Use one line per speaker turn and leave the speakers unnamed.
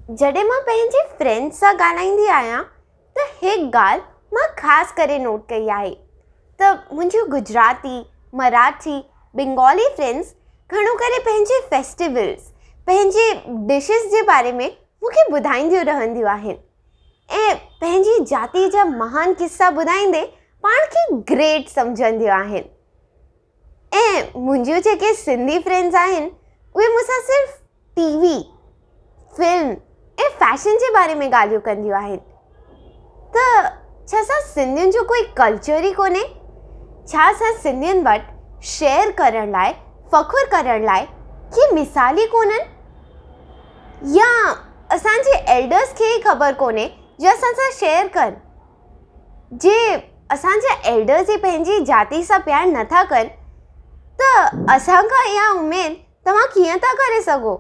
जॾहिं मां पंहिंजे फ्रेंड्स सां ॻाल्हाईंदी आहियां त हिकु ॻाल्हि मां ख़ासि करे नोट कई आहे त मुंहिंजूं गुजराती, मराठी, बंगाली फ्रेंड्स घणो करे पंहिंजे फेस्टिवल्स, पंहिंजे डिशिस जे बारे में मूंखे ॿुधाईंदियूं रहंदियूं आहिनि ऐं पंहिंजी जाति जा महान किस्सा ॿुधाईंदे पाण खे ग्रेट सम्झंदियूं आहिनि। ऐं मुंहिंजूं जेके सिंधी फ्रेंड्स आहिनि उहे मूंसां सिर्फ़ु टीवी, फिल्म ऐं फैशन जे बारे में ॻाल्हियूं कंदियूं आहिनि। त छा असां सिंधियुनि जो कोई कल्चर ई कोन्हे? छा असां सिंधियुनि वटि शेयर करण लाइ, फ़ख़ुरु करण लाइ के मिसाल ई कोन्हनि? या असांजे एल्डर्स खे ई ख़बर कोन्हे जो असां सां शेयर कनि? जे असांजा एल्डर्स ई पंहिंजी जाति सां प्यार नथा कनि त असांखां इहा उमेद तव्हां कीअं था करे सघो?